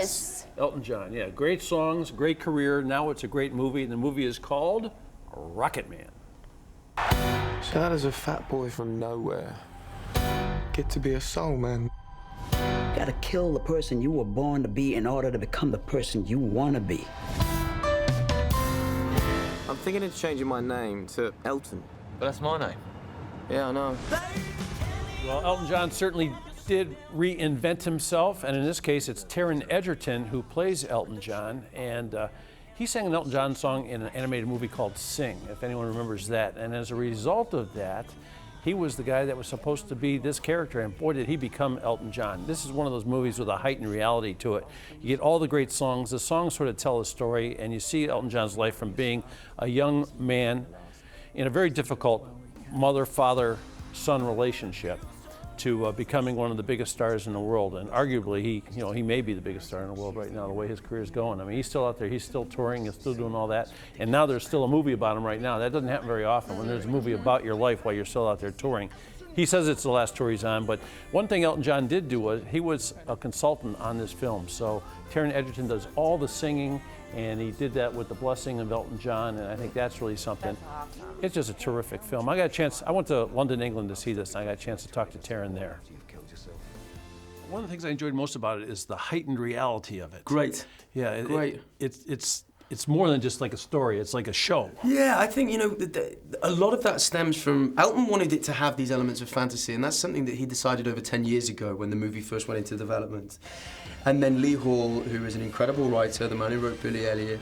Yes. Elton John, yeah. Great songs, great career. Now it's a great movie, and the movie is called Rocketman. So how does a fat boy from nowhere get to be a soul man? You gotta kill the person you were born to be in order to become the person you wanna be. I'm thinking of changing my name to Elton. But that's my name. Yeah, I know. Well, Elton John certainly did reinvent himself, and in this case, it's Taron Egerton who plays Elton John, and he sang an Elton John song in an animated movie called Sing, if anyone remembers that. And as a result of that, he was the guy that was supposed to be this character, and boy, did he become Elton John. This is one of those movies with a heightened reality to it. You get all the great songs. The songs sort of tell a story, and you see Elton John's life from being a young man in a very difficult mother-father-son relationship to becoming one of the biggest stars in the world, and arguably he may be the biggest star in the world right now, the way his career is going. I mean, he's still out there, he's still touring, he's still doing all that, and now there's still a movie about him right now. That doesn't happen very often, when there's a movie about your life while you're still out there touring. He says it's the last tour he's on, but one thing Elton John did do was he was a consultant on this film. So Taron Egerton does all the singing, and he did that with the blessing of Elton John, and I think that's really something. That's awesome. It's just a terrific film. I got a chance, I went to London, England to see this, and I got a chance to talk to Taron there. One of the things I enjoyed most about it is the heightened reality of it. Great. Yeah, Great. It's more than just like a story, it's like a show. Yeah, I think, a lot of that stems from, Elton wanted it to have these elements of fantasy, and that's something that he decided over 10 years ago when the movie first went into development. And then Lee Hall, who is an incredible writer, the man who wrote Billy Elliot,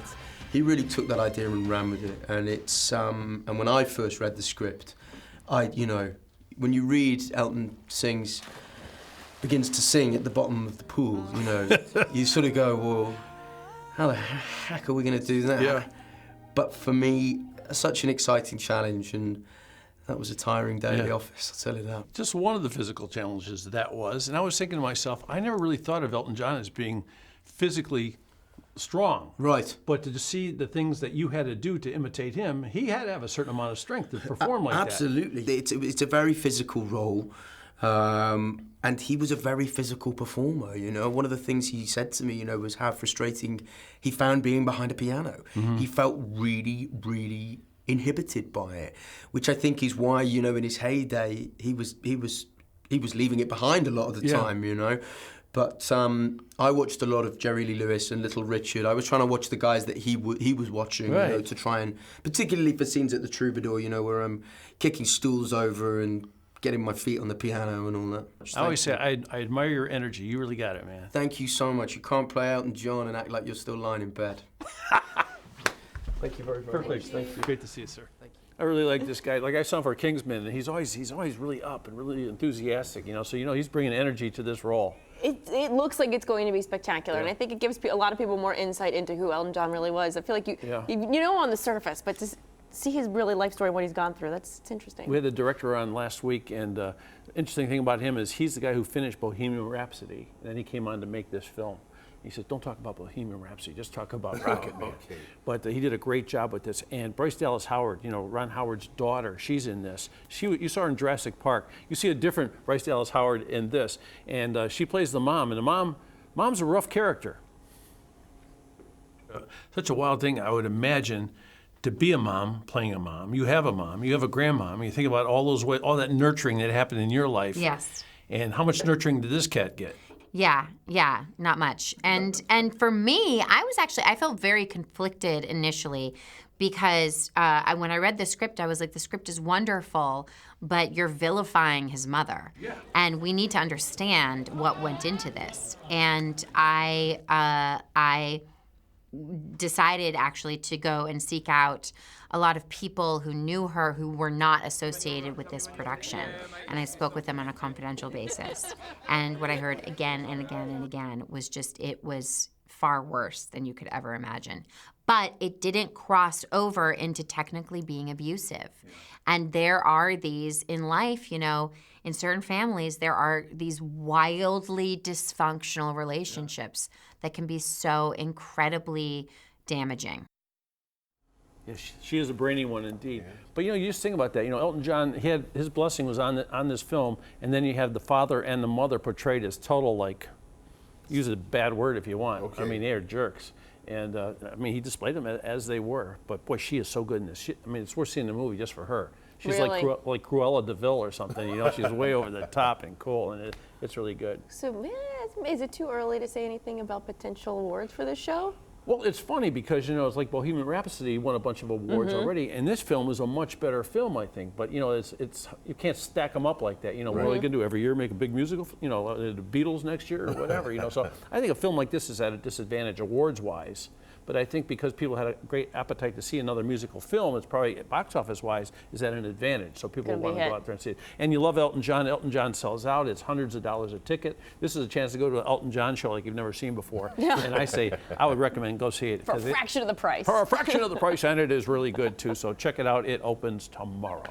he really took that idea and ran with it. And it's, and when I first read the script, when you read Elton begins to sing at the bottom of the pool, you sort of go, well, how the heck are we going to do that? Yeah. But for me, such an exciting challenge, and that was a tiring day at the office, I'll tell you that. Just one of the physical challenges that was, and I was thinking to myself, I never really thought of Elton John as being physically strong. Right. But to see the things that you had to do to imitate him, he had to have a certain amount of strength to perform like that. Absolutely. It's a very physical role. And he was a very physical performer, One of the things he said to me, was how frustrating he found being behind a piano. Mm-hmm. He felt really, really inhibited by it, which I think is why, in his heyday, he was leaving it behind a lot of the time, But I watched a lot of Jerry Lee Lewis and Little Richard. I was trying to watch the guys that he was watching, right. To try and, particularly for scenes at the Troubadour, where I'm kicking stools over and getting my feet on the piano and all that. I always say, I admire your energy. You really got it, man. Thank you so much. You can't play Elton John and act like you're still lying in bed. Thank you very Perfect. much. Thank you. Great to see you, sir. Thank you. I really like this guy. Like I saw him for Kingsman, and he's always really up and really enthusiastic, So he's bringing energy to this role. It looks like it's going to be spectacular, and I think it gives a lot of people more insight into who Elton John really was. I feel like you know on the surface, but to see his really life story, what he's gone through, it's interesting. We had the director on last week, and interesting thing about him is he's the guy who finished Bohemian Rhapsody, and then he came on to make this film. He said, don't talk about Bohemian Rhapsody, just talk about Rocketman. Okay. But he did a great job with this. And Bryce Dallas Howard, Ron Howard's daughter, she's in this. You saw her in Jurassic Park. You see a different Bryce Dallas Howard in this. And she plays the mom, and the mom's a rough character. Such a wild thing, I would imagine, to be a mom, playing a mom. You have a mom, you have a grandmom. You think about all that nurturing that happened in your life. Yes. And how much nurturing did this cat get? Yeah, not much. And for me, I felt very conflicted initially because when I read the script, I was like, the script is wonderful, but you're vilifying his mother. Yeah. And we need to understand what went into this. And I decided actually to go and seek out a lot of people who knew her who were not associated with this production. And I spoke with them on a confidential basis. And what I heard again and again and again was it was far worse than you could ever imagine. But it didn't cross over into technically being abusive. And there are these in life, in certain families, there are these wildly dysfunctional relationships that can be so incredibly damaging. Yeah, she is a brainy one indeed. Yeah. But you just think about that. Elton John, his blessing was on this film, and then you have the father and the mother portrayed as total use a bad word if you want. Okay. I mean, they're jerks. And I mean, he displayed them as they were. But boy, she is so good in this. I mean, it's worth seeing the movie just for her. She's really? like Cruella de Vil or something. You know, she's way over the top and cool, and it's really good. So, is it too early to say anything about potential awards for this show? Well, it's funny because, you know, it's like Bohemian Rhapsody won a bunch of awards already, and this film is a much better film, I think. But, you know, it's you can't stack them up like that. You know, what are they going to do every year? Make a big musical? You know, the Beatles next year or whatever, you know. So I think a film like this is at a disadvantage awards-wise. But I think because people had a great appetite to see another musical film, it's probably, box office-wise, is at an advantage. So people want to go out there and see it. And you love Elton John. Elton John sells out. It's hundreds of dollars a ticket. This is a chance to go to an Elton John show like you've never seen before. Yeah. And I say, I would recommend go see it. For a fraction of the price. For a fraction of the price, and it is really good, too. So check it out. It opens tomorrow.